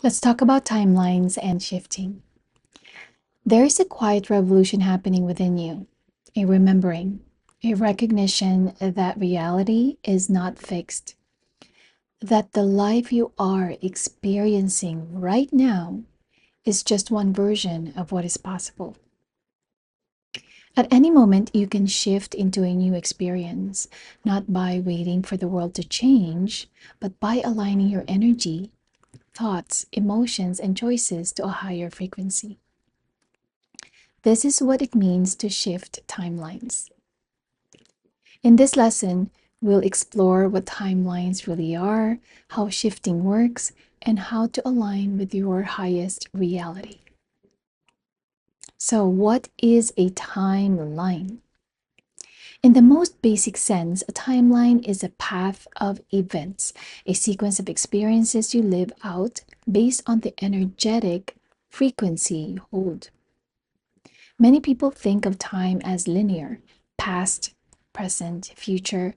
Let's talk about timelines and shifting. There is a quiet revolution happening within you, a remembering, a recognition that reality is not fixed, that the life you are experiencing right now is just one version of what is possible. At any moment, you can shift into a new experience, not by waiting for the world to change, but by aligning your energy, thoughts, emotions, and choices to a higher frequency. This is what it means to shift timelines. In this lesson, we'll explore what timelines really are, how shifting works, and how to align with your highest reality. So, what is a timeline? In the most basic sense, a timeline is a path of events, a sequence of experiences you live out based on the energetic frequency you hold. Many people think of time as linear, past, present, future,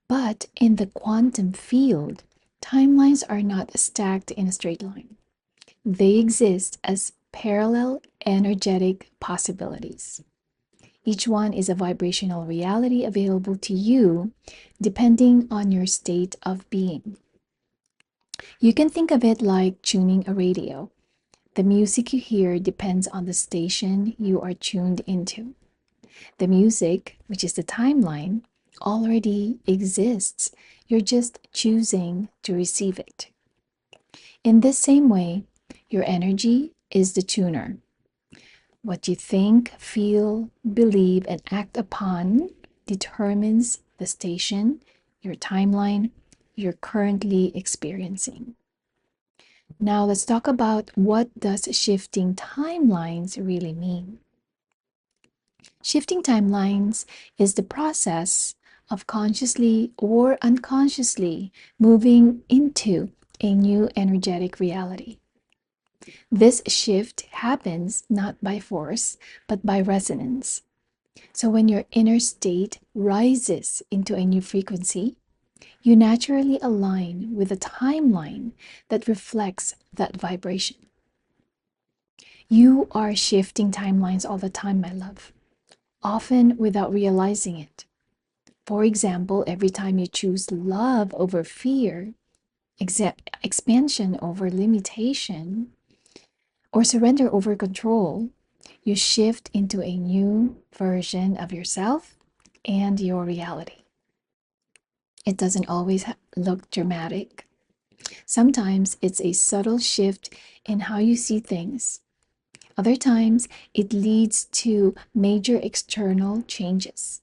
but in the quantum field, timelines are not stacked in a straight line. They exist as parallel energetic possibilities. Each one is a vibrational reality available to you depending on your state of being. You can think of it like tuning a radio. The music you hear depends on the station you are tuned into. The music, which is the timeline, already exists. You're just choosing to receive it. In this same way, your energy is the tuner. What you think, feel, believe, and act upon determines the station, your timeline, you're currently experiencing. Now let's talk about what does shifting timelines really mean. Shifting timelines is the process of consciously or unconsciously moving into a new energetic reality. This shift happens not by force, but by resonance. So when your inner state rises into a new frequency, you naturally align with a timeline that reflects that vibration. You are shifting timelines all the time, my love, often without realizing it. For example, every time you choose love over fear, expansion over limitation, or surrender over control, you shift into a new version of yourself and your reality. It doesn't always look dramatic. Sometimes it's a subtle shift in how you see things. Other times, it leads to major external changes.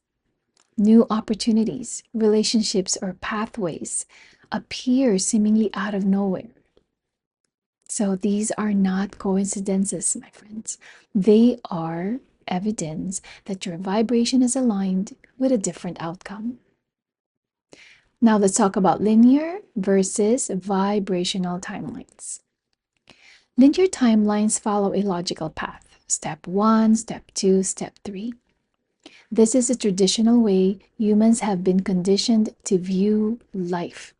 New opportunities, relationships, or pathways appear seemingly out of nowhere. So these are not coincidences, my friends. They are evidence that your vibration is aligned with a different outcome. Now let's talk about linear versus vibrational timelines. Linear timelines follow a logical path. Step 1, step 2, step 3. This is a traditional way humans have been conditioned to view life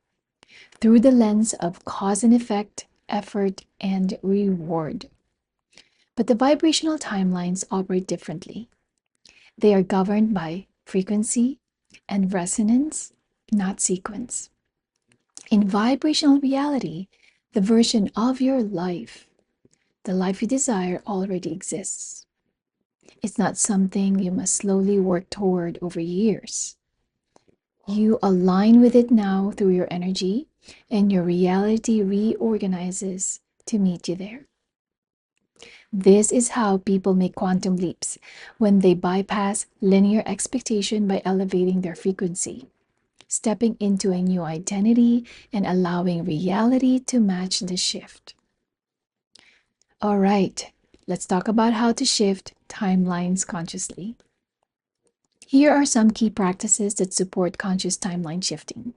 through the lens of cause and effect, effort, and reward. But the vibrational timelines operate differently. They are governed by frequency and resonance, not sequence. In vibrational reality, the version of your life, the life you desire, already exists. It's not something you must slowly work toward over years. You align with it now through your energy, and your reality reorganizes to meet you there. This is how people make quantum leaps when they bypass linear expectation by elevating their frequency, stepping into a new identity, and allowing reality to match the shift. All right, let's talk about how to shift timelines consciously. Here are some key practices that support conscious timeline shifting.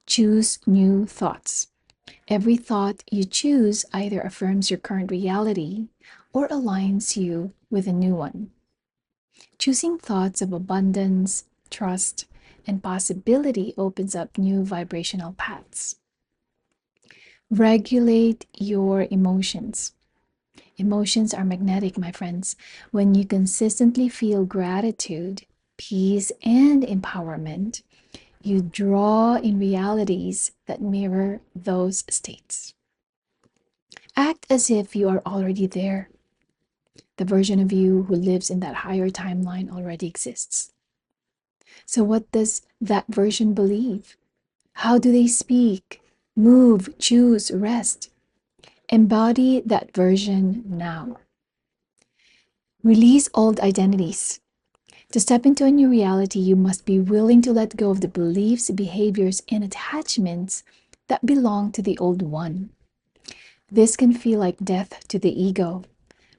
Choose new thoughts. Every thought you choose either affirms your current reality or aligns you with a new one. Choosing thoughts of abundance, trust, and possibility opens up new vibrational paths. Regulate your emotions. Emotions are magnetic, my friends. When you consistently feel gratitude, peace, and empowerment, you draw in realities that mirror those states. Act as if you are already there. The version of you who lives in that higher timeline already exists. So, what does that version believe? How do they speak, move, choose, rest? Embody that version now. Release old identities. To step into a new reality, you must be willing to let go of the beliefs, behaviors, and attachments that belong to the old one. This can feel like death to the ego,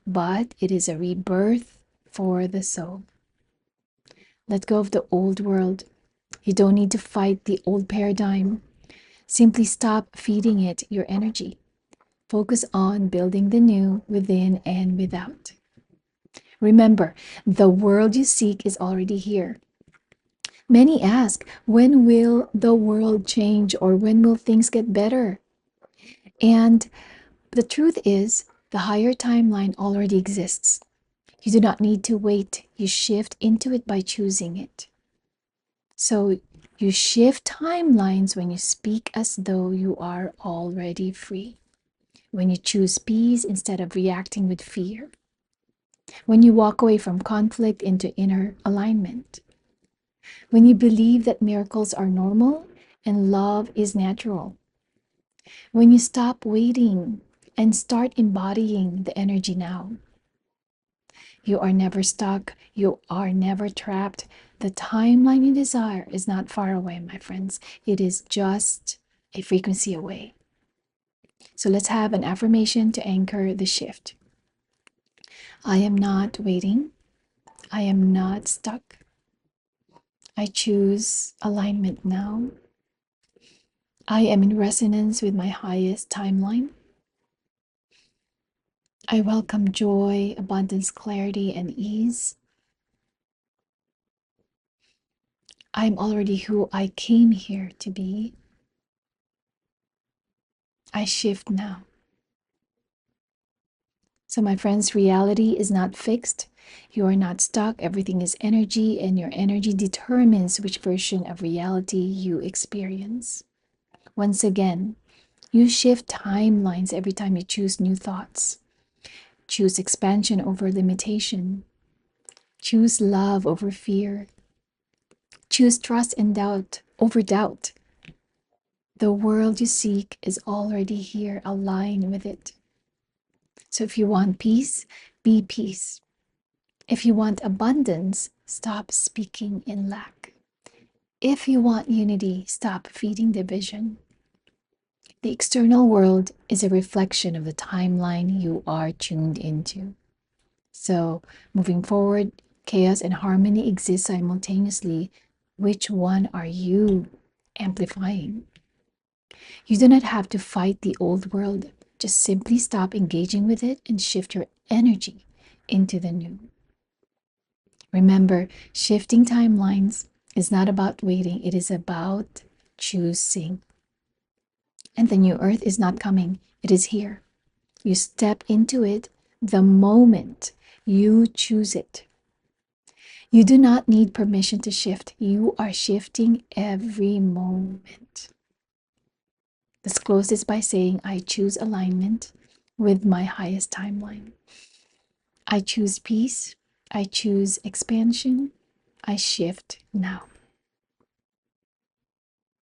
but it is a rebirth for the soul. Let go of the old world. You don't need to fight the old paradigm. Simply stop feeding it your energy. Focus on building the new within and without. Remember, the world you seek is already here. Many ask, when will the world change or when will things get better? And the truth is, the higher timeline already exists. You do not need to wait. You shift into it by choosing it. So you shift timelines when you speak as though you are already free. When you choose peace instead of reacting with fear. When you walk away from conflict into inner alignment. When you believe that miracles are normal and love is natural. When you stop waiting and start embodying the energy now. You are never stuck. You are never trapped. The timeline you desire is not far away, my friends. It is just a frequency away. So let's have an affirmation to anchor the shift. I am not waiting. I am not stuck. I choose alignment now. I am in resonance with my highest timeline. I welcome joy, abundance, clarity, and ease. I'm already who I came here to be. I shift now. So, my friends, reality is not fixed. You are not stuck. Everything is energy, and your energy determines which version of reality you experience. Once again, you shift timelines every time you choose new thoughts. Choose expansion over limitation. Choose love over fear. Choose trust and doubt over doubt. The world you seek is already here. Align with it. So if you want peace, be peace. If you want abundance, stop speaking in lack. If you want unity, stop feeding division. The external world is a reflection of the timeline you are tuned into. So, moving forward, chaos and harmony exist simultaneously. Which one are you amplifying? You do not have to fight the old world. Just simply stop engaging with it and shift your energy into the new. Remember, shifting timelines is not about waiting, it is about choosing. And the new earth is not coming, it is here. You step into it the moment you choose it. You do not need permission to shift. You are shifting every moment. Let's close this by saying, I choose alignment with my highest timeline. I choose peace. I choose expansion. I shift now.